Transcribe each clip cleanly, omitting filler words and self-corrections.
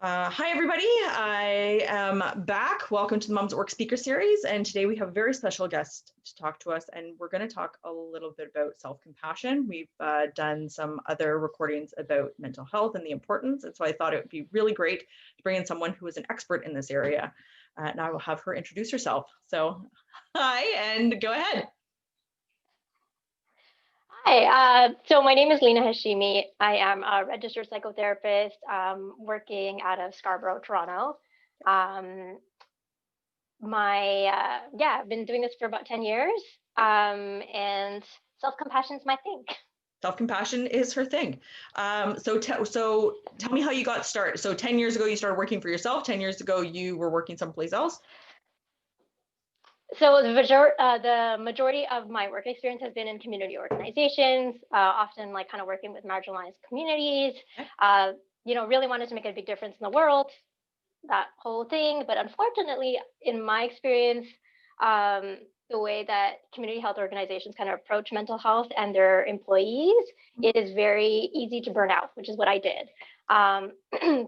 Hi, everybody. I am back. Welcome to the Moms at Work speaker series. And today we have a very special guest to talk to us. And we're going to talk a little bit about self-compassion. We've done some other recordings about mental health and the importance. And so I thought it would be really great to bring in someone who is an expert in this area. And I will have her introduce herself. So hi, and go ahead. Hi, so my name is Linah Hashimi. I am a registered psychotherapist working out of Scarborough, Toronto. I've been doing this for about 10 years, and self-compassion is my thing. Self-compassion is her thing. So tell me how you got started. So 10 years ago, you started working for yourself. 10 years ago, you were working someplace else. So the majority of my work experience has been in community organizations, often like kind of working with marginalized communities. Really wanted to make a big difference in the world, that whole thing. But unfortunately, in my experience, the way that community health organizations kind of approach mental health and their employees, it is very easy to burn out, which is what I did.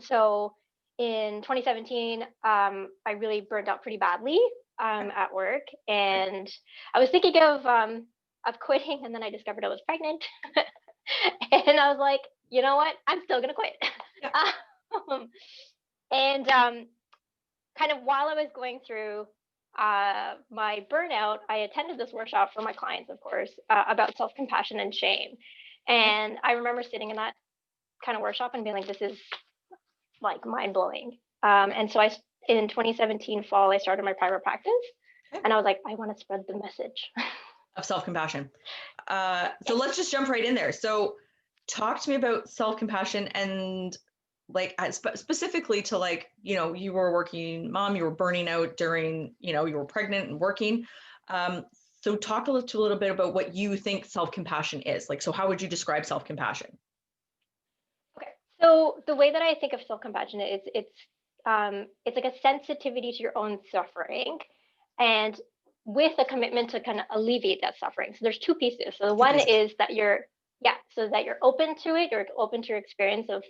So in 2017, I really burned out pretty badly at work, and I was thinking of quitting, and then I discovered I was pregnant, and I was like, you know what, I'm still gonna quit. Kind of while I was going through my burnout, I attended this workshop for my clients, of course, about self-compassion and shame. And I remember sitting in that kind of workshop and being like, this is like mind-blowing. And so in 2017 fall, I started my private practice, and I was like, I want to spread the message of self-compassion. So let's just jump right in there. So talk to me about self-compassion and like specifically to like, you were a working mom, you were burning out during, you were pregnant and working. So talk a little bit about what you think self-compassion is. Like, so how would you describe self-compassion? Okay, so the way that I think of self-compassion is it's like a sensitivity to your own suffering, and with a commitment to kind of alleviate that suffering. So there's two pieces. So the one is that you're open to it, you're open to your experience of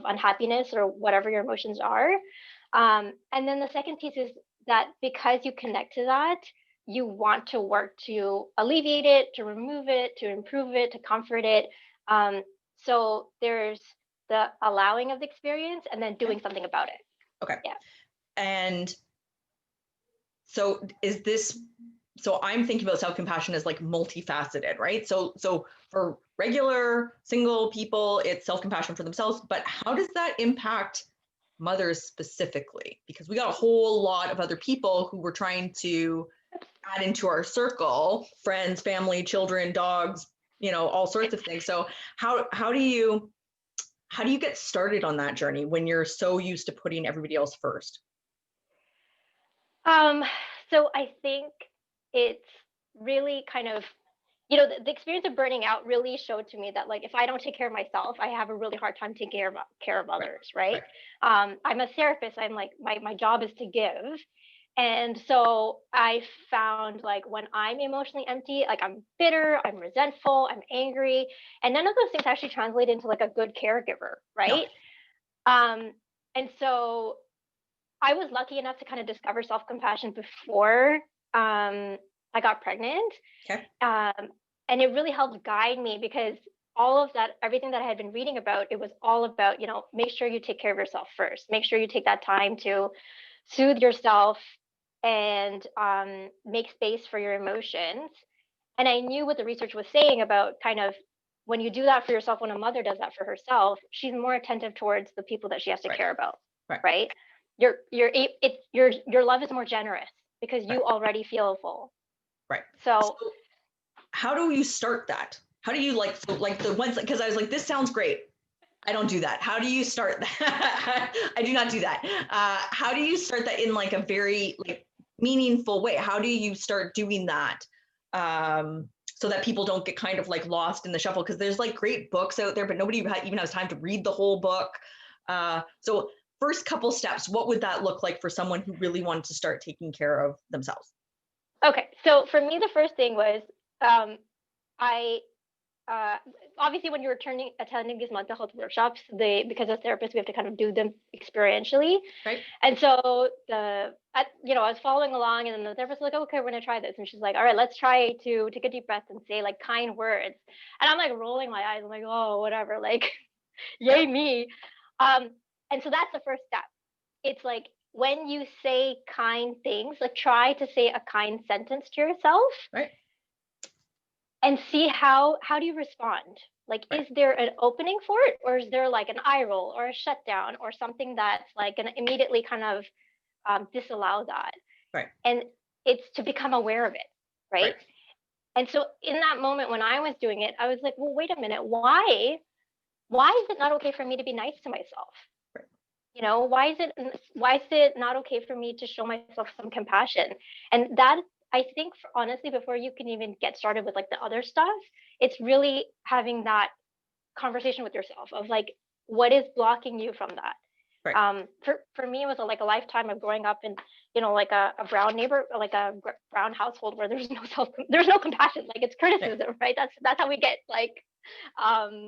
unhappiness or whatever your emotions are. And then the second piece is that because you connect to that, you want to work to alleviate it, to remove it, to improve it, to comfort it. So there's the allowing of the experience and then doing something about it. Okay. Yeah. And so so I'm thinking about self-compassion as like multifaceted, right? So for regular single people, it's self-compassion for themselves, but how does that impact mothers specifically? Because we got a whole lot of other people who we're trying to add into our circle, friends, family, children, dogs, all sorts of things. So how do you get started on that journey when you're so used to putting everybody else first? So I think it's really kind of, the experience of burning out really showed to me that like, if I don't take care of myself, I have a really hard time taking care of others, right? I'm a therapist. I'm like, my job is to give. And so I found like when I'm emotionally empty, like I'm bitter, I'm resentful, I'm angry, and none of those things actually translate into like a good caregiver, right? No. And so I was lucky enough to kind of discover self-compassion before I got pregnant. Okay. And it really helped guide me because all of that, everything that I had been reading about, it was all about, make sure you take care of yourself first. Make sure you take that time to soothe yourself and make space for your emotions. And I knew what the research was saying about kind of when you do that for yourself, when a mother does that for herself, she's more attentive towards the people that she has to care about, right? Your love is more generous because you already feel full. Right. So how do you start that? How do you like the ones, because I was like, this sounds great. I don't do that. How do you start that? I do not do that. How do you start that in like a very like meaningful way? How do you start doing that so that people don't get kind of like lost in the shuffle? Because there's like great books out there, but nobody even has time to read the whole book. So first couple steps, what would that look like for someone who really wanted to start taking care of themselves? Okay, so for me, the first thing was I obviously when you're attending these mental health workshops, because as therapists we have to kind of do them experientially. Right. And so I was following along, and then the therapist was like, okay, we're gonna try this, and she's like, all right, let's try to take a deep breath and say like kind words. And I'm like rolling my eyes, I'm like, oh, whatever, like yay me. And so that's the first step. It's like when you say kind things, like try to say a kind sentence to yourself. Right. And see how do you respond? Like, right. Is there an opening for it, or is there like an eye roll or a shutdown or something that's like gonna immediately kind of disallow that? Right. And it's to become aware of it, right? And so in that moment when I was doing it, I was like, well, wait a minute, why is it not okay for me to be nice to myself? Right. Why is it not okay for me to show myself some compassion? And that, I think, honestly, before you can even get started with like the other stuff, it's really having that conversation with yourself of like, what is blocking you from that? Right. For me, it was like a lifetime of growing up in, like a brown brown household where there's no compassion, like it's criticism, right? That's how we get like,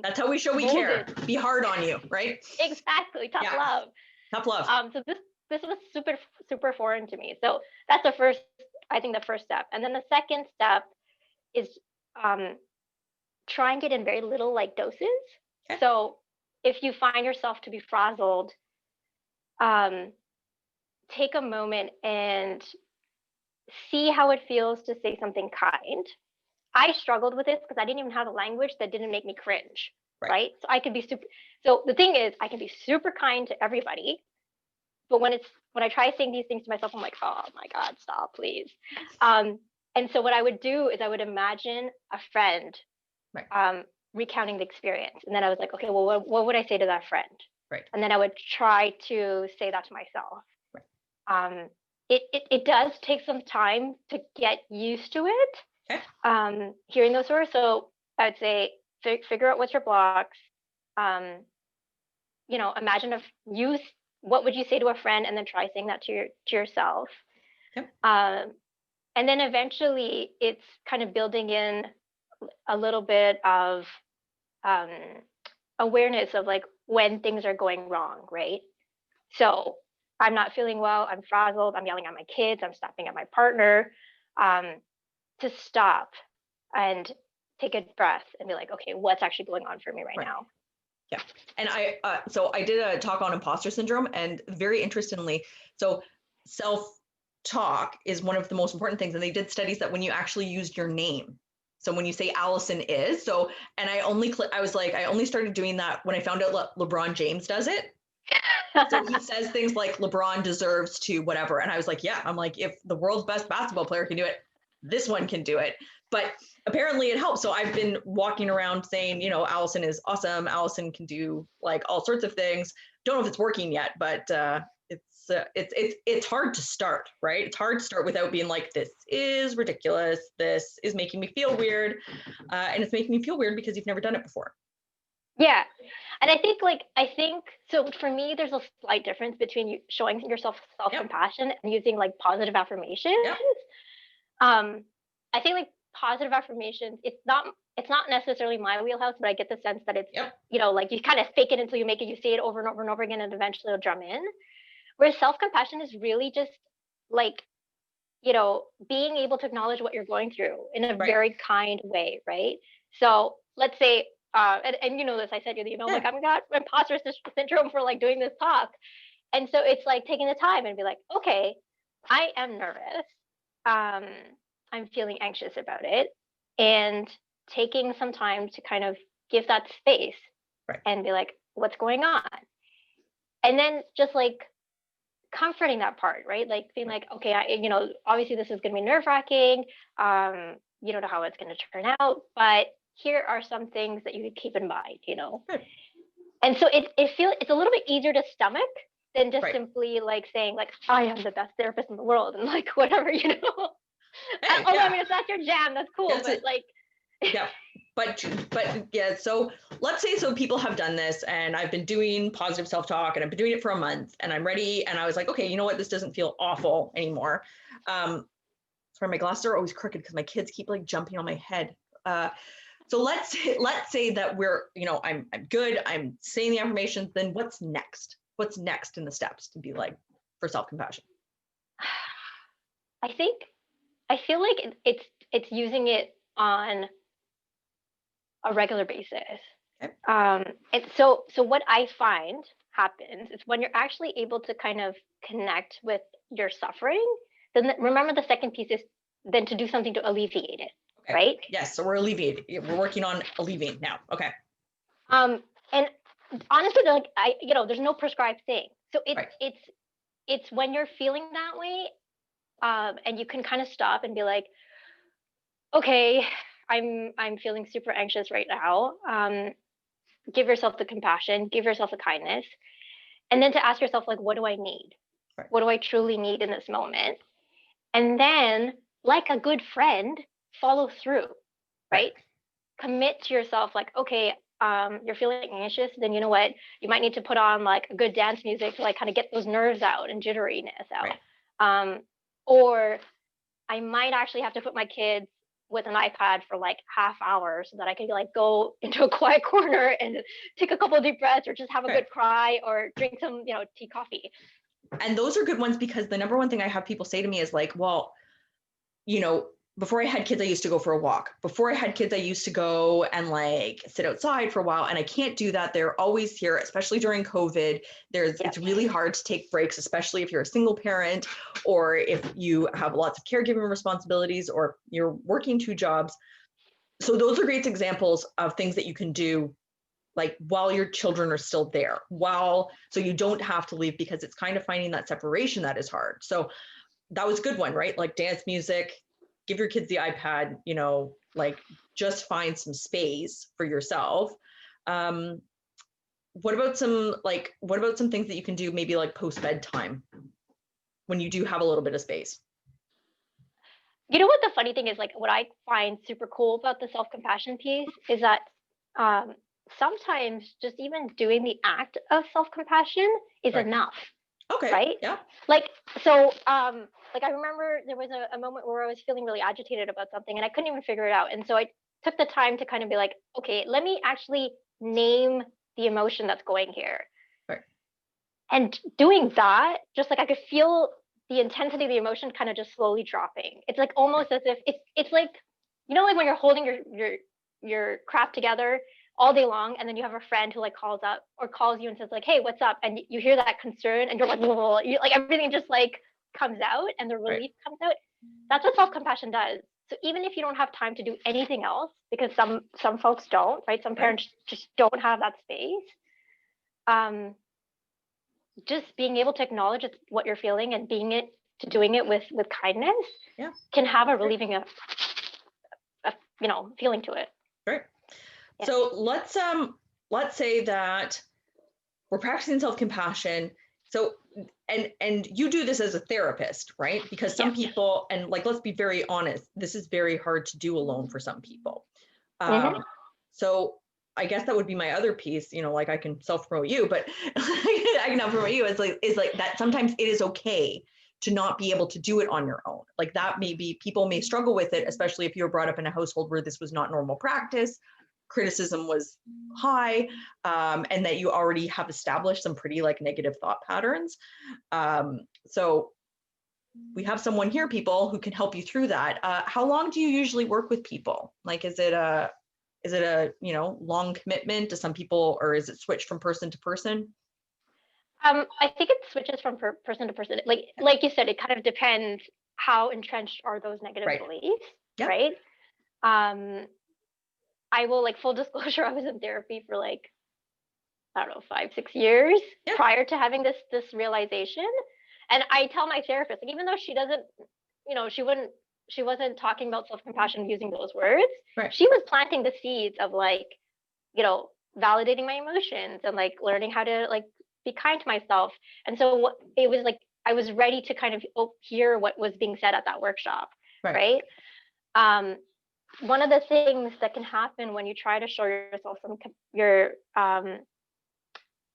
that's how we show we care. Be hard on you, right? Exactly, tough love. Tough love. So this was super foreign to me. So that's the first step. And then the second step is trying it in very little like doses. Okay. So if you find yourself to be frazzled, take a moment and see how it feels to say something kind. I struggled with this because I didn't even have a language that didn't make me cringe, right? So I could be so the thing is, I can be super kind to everybody, but when I try saying these things to myself, I'm like, oh my God, stop, please. And so what I would do is I would imagine a friend recounting the experience. And then I was like, okay, well, what would I say to that friend? Right. And then I would try to say that to myself. Right. It does take some time to get used to it. Okay. Hearing those words. So I would say, figure out what's your blocks. Imagine what would you say to a friend, and then try saying that to yourself. Yep. And then eventually it's kind of building in a little bit of awareness of like when things are going wrong, right? So I'm not feeling well, I'm frazzled, I'm yelling at my kids, I'm snapping at my partner, to stop and take a breath and be like, okay, what's actually going on for me right now? Yeah. And so I did a talk on imposter syndrome, and very interestingly, so self-talk is one of the most important things. And they did studies that when you actually used your name, so when you say Allison is, and I only started doing that when I found out LeBron James does it. So he says things like LeBron deserves to whatever. And I was like, yeah, I'm like, if the world's best basketball player can do it, this one can do it. But apparently it helps. So I've been walking around saying, Allison is awesome. Allison can do like all sorts of things. Don't know if it's working yet, but it's hard to start, right? It's hard to start without being like, this is ridiculous. This is making me feel weird. And it's making me feel weird because you've never done it before. Yeah. And I think so for me, there's a slight difference between you showing yourself self-compassion and using like positive affirmations. Yep. I think like positive affirmations, it's not necessarily my wheelhouse, but I get the sense that it's, like you kind of fake it until you make it, you say it over and over and over again, and eventually it'll drum in. Whereas self-compassion is really just like, being able to acknowledge what you're going through in a very kind way, right? So let's say, and you know this, I said you the email, like I've got imposter syndrome for like doing this talk. And so it's like taking the time and be like, okay, I am nervous. I'm feeling anxious about it, and taking some time to kind of give that space and be like, what's going on? And then just like comforting that part, right? Like being like, okay, obviously this is going to be nerve-wracking. You don't know how it's going to turn out, but here are some things that you could keep in mind, And so it's a little bit easier to stomach than just simply like saying like, I am the best therapist in the world and like whatever, Hey, I mean, if that's your jam, that's cool. But like, yeah. But yeah, so let's say people have done this, and I've been doing positive self-talk, and I've been doing it for a month, and I'm ready, and I was like, okay, you know what, this doesn't feel awful anymore. Sorry, my glasses are always crooked because my kids keep like jumping on my head. So let's say that we're, I'm good. I'm saying the affirmations. Then what's next? What's next in the steps to be like for self-compassion? I feel like it's using it on a regular basis. Okay. And so what I find happens is when you're actually able to kind of connect with your suffering, then remember the second piece is then to do something to alleviate it, Okay. right? Yes. So we're alleviating. We're working on alleviating now. Okay. And honestly, like there's no prescribed thing. So Right. it's when you're feeling that way, and you can kind of stop and be like, okay, I'm feeling super anxious right now. Give yourself the compassion, give yourself the kindness, and then to ask yourself, like, what do I need? Right. What do I truly need in this moment? And then, like a good friend, follow through, right? Commit to yourself, like, okay, you're feeling anxious, then you know what? You might need to put on like good dance music to like kind of get those nerves out and jitteriness out. Right. Or I might actually have to put my kids with an iPad for like half hour so that I can like go into a quiet corner and take a couple of deep breaths or just have a good cry or drink some, tea, coffee. And those are good ones because the number one thing I have people say to me is like, well, before I had kids, I used to go for a walk. Before I had kids, I used to go and like sit outside for a while. And I can't do that. They're always here, especially during COVID. It's really hard to take breaks, especially if you're a single parent or if you have lots of caregiving responsibilities or you're working 2 jobs. So those are great examples of things that you can do like while your children are still there, so you don't have to leave, because it's kind of finding that separation that is hard. So that was a good one, right? Like dance music, give your kids the iPad, like just find some space for yourself. What about some things that you can do maybe like post bedtime when you do have a little bit of space? You know what the funny thing is, like what I find super cool about the self-compassion piece is that sometimes just even doing the act of self-compassion is enough. Okay. Right? Yeah. Like, so, like I remember there was a moment where I was feeling really agitated about something and I couldn't even figure it out. And so I took the time to kind of be like, okay, let me actually name the emotion that's going here. Right. And doing that, just like I could feel the intensity of the emotion kind of just slowly dropping. It's like almost as if it's like, like when you're holding your crap together all day long, and then you have a friend who like calls up or calls you and says like, hey, what's up? And you hear that concern and you're like, whoa, like everything just like comes out and the relief comes out. That's what self-compassion does. So even if you don't have time to do anything else, because some folks don't, right? Some parents just don't have that space. Just being able to acknowledge what you're feeling and doing it with kindness can have a relieving feeling to it. Right. Yeah. So let's say that we're practicing self-compassion. So and you do this as a therapist, right? Because some people, and like let's be very honest, this is very hard to do alone for some people. So I guess that would be my other piece, like I can self-promote you, but I can not promote you. Is like that sometimes it is okay to not be able to do it on your own. Like that people may struggle with it, especially if you're brought up in a household where this was not normal practice, criticism was high, and that you already have established some pretty like negative thought patterns. So we have someone here, people who can help you through that. How long do you usually work with people? Like, is it a long commitment to some people, or is it switched from person to person? I think it switches from person to person. Like you said, it kind of depends how entrenched are those negative beliefs, right? I will, like, full disclosure, I was in therapy for like, I don't know, 5-6 years prior to having this realization. And I tell my therapist, like, even though she doesn't, she wasn't talking about self-compassion using those words, she was planting the seeds of like, validating my emotions and like learning how to like be kind to myself. And so it was like I was ready to kind of hear what was being said at that workshop, right? One of the things that can happen when you try to show yourself your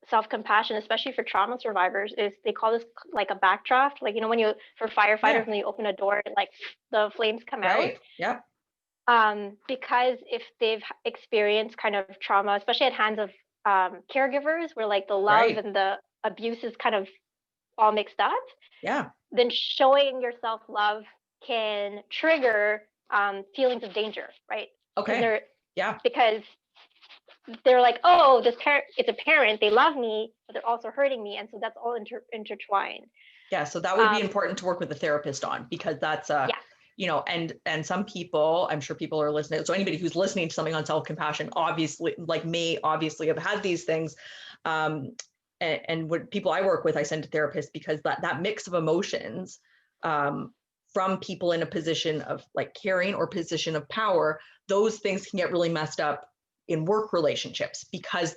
self-compassion, especially for trauma survivors, is they call this like a backdraft. Like, when for firefighters, when you open a door, like the flames come out. Yep. Because if they've experienced kind of trauma, especially at hands of caregivers, where like the love Right. and the abuse is kind of all mixed up, Yeah. then showing yourself love can trigger feelings of danger, right? Okay. Yeah. Because they're like, oh, this parent, it's a parent, they love me, but they're also hurting me, and so that's all intertwined. Yeah. So that would be important to work with a therapist on, because that's Yeah. you know, and some people, I'm sure people are listening. So anybody who's listening to something on self-compassion, obviously, like may obviously have had these things. And what people I work with, I send to therapists, because that mix of emotions from people in a position of like caring or position of power, those things can get really messed up in work relationships, because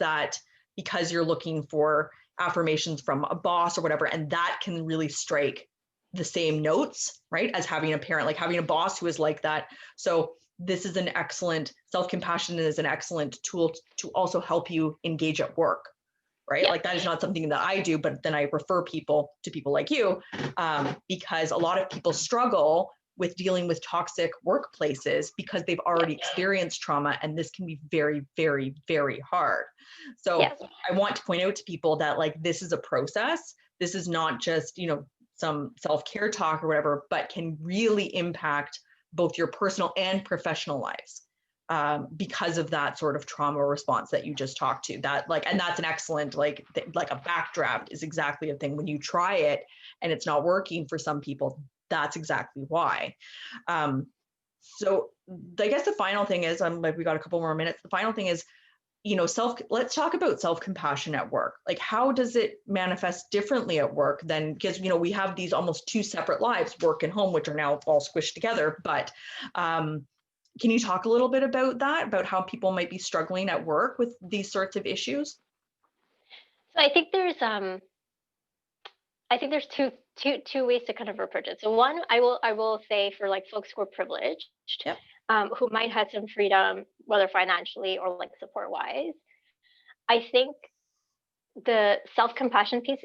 you're looking for affirmations from a boss or whatever, and that can really strike the same notes, right, as having a parent, like having a boss who is like that. So this is an excellent, self-compassion is an excellent tool to also help you engage at work, right? Yeah. Like that is not something that I do, but then I refer people to people like you, because a lot of people struggle with dealing with toxic workplaces because they've already experienced trauma, and this can be very, very, very hard. So I want to point out to people that like this is a process. This is not just, you know, some self-care talk or whatever, but can really impact both your personal and professional lives, because of that sort of trauma response that you just talked to. That like, and that's an excellent like a backdraft is exactly a thing. When you try it and it's not working for some people, that's exactly why. So I guess the final thing is, like we got a couple more minutes. The final thing is, you know, let's talk about self-compassion at work. Like, how does it manifest differently at work than, because, you know, we have these almost two separate lives, work and home, which are now all squished together. But can you talk a little bit about that, about how people might be struggling at work with these sorts of issues? So I think there's two ways to kind of approach it. So one, I will say for like folks who are privileged, Yep. who might have some freedom, whether financially or like support wise, I think the self compassion piece,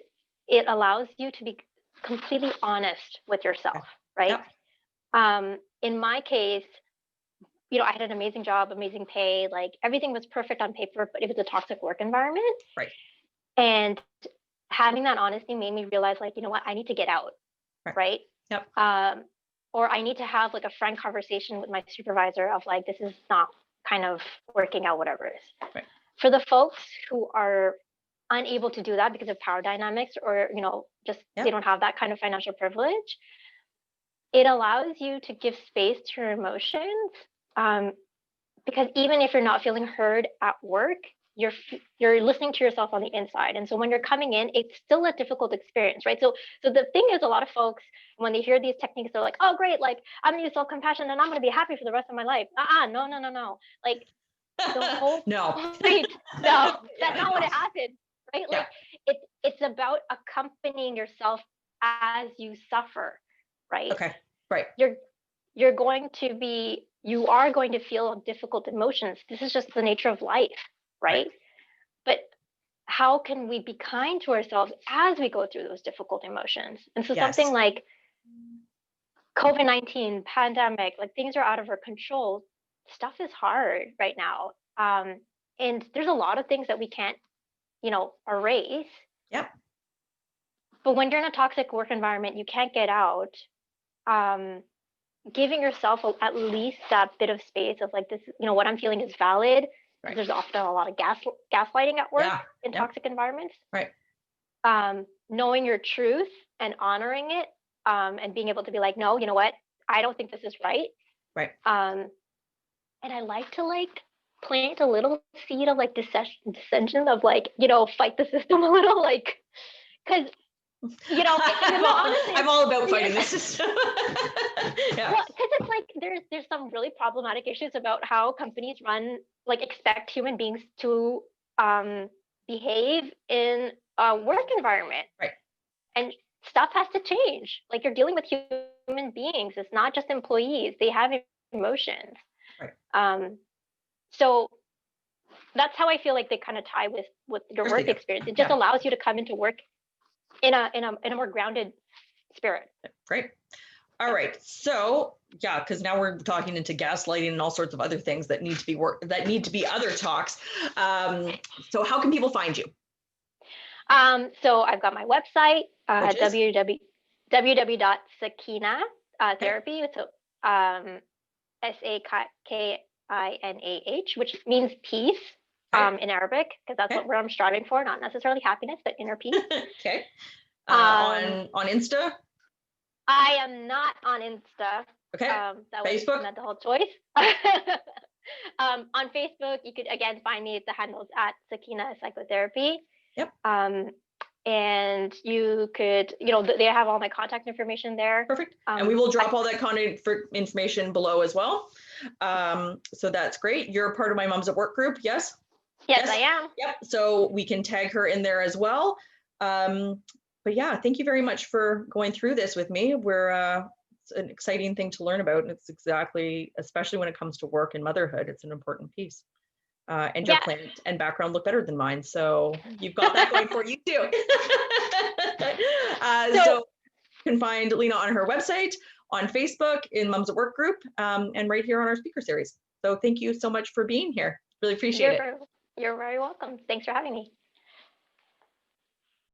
it allows you to be completely honest with yourself, right? Yep. In my case, you know, I had an amazing job, amazing pay, like everything was perfect on paper, but it was a toxic work environment. Right. And having that honesty made me realize, like, you know what, I need to get out, right? Yep. Or I need to have like a frank conversation with my supervisor of like, this is not kind of working out, whatever it is. Right. For the folks who are unable to do that because of power dynamics, or, you know, just they don't have that kind of financial privilege, it allows you to give space to your emotions. Because even if you're not feeling heard at work, you're listening to yourself on the inside, and so when you're coming in, it's still a difficult experience, right? So the thing is, a lot of folks, when they hear these techniques, they're like, oh great, like I'm gonna use self-compassion and I'm gonna be happy for the rest of my life. No, like the whole no point, no, that's not what it happens, right? Like it's about accompanying yourself as you suffer, right? Okay. Right. You're going to be, you are going to feel difficult emotions. This is just the nature of life, right? But how can we be kind to ourselves as we go through those difficult emotions? And so something like COVID-19, pandemic, like things are out of our control. Stuff is hard right now. And there's a lot of things that we can't, you know, erase. Yep. But when you're in a toxic work environment, you can't get out. Giving yourself at least that bit of space of like, this, you know, what I'm feeling is valid. Right. There's often a lot of gaslighting at work in toxic environments. Right. Knowing your truth and honoring it, and being able to be like, no, you know what? I don't think this is right. Right. And I like to like plant a little seed of like dissension of like, you know, fight the system a little, like, because you know, I'm all about fighting the system. Well, because it's like there's some really problematic issues about how companies run, like expect human beings to behave in a work environment, right? And stuff has to change. Like you're dealing with human beings; it's not just employees; they have emotions. Right. So that's how I feel like they kind of tie with your work experience. It just allows you to come into work in a more grounded spirit. Great. All right. So yeah, because now we're talking into gaslighting and all sorts of other things that need to be other talks. So how can people find you? So I've got my website, www.sakina therapy. So SAKINAH, which means peace in Arabic, because that's what I'm striving for, not necessarily happiness, but inner peace. Okay. On Insta? I am not on Insta. Okay. That was Facebook? a mental choice. On Facebook, you could again find me at the handles at Sakina Psychotherapy. Yep. And you could, they have all my contact information there. Perfect. And we will drop all that content for information below as well. So that's great. You're part of my Moms at Work group, yes? Yes, I am. Yep. So we can tag her in there as well. But yeah, thank you very much for going through this with me. It's an exciting thing to learn about. And it's exactly, especially when it comes to work and motherhood, it's an important piece. And your plan and background look better than mine. So you've got that going for you too. So you can find Linah on her website, on Facebook, in Moms at Work group, and right here on our speaker series. So thank you so much for being here. Really appreciate it. You're very welcome. Thanks for having me.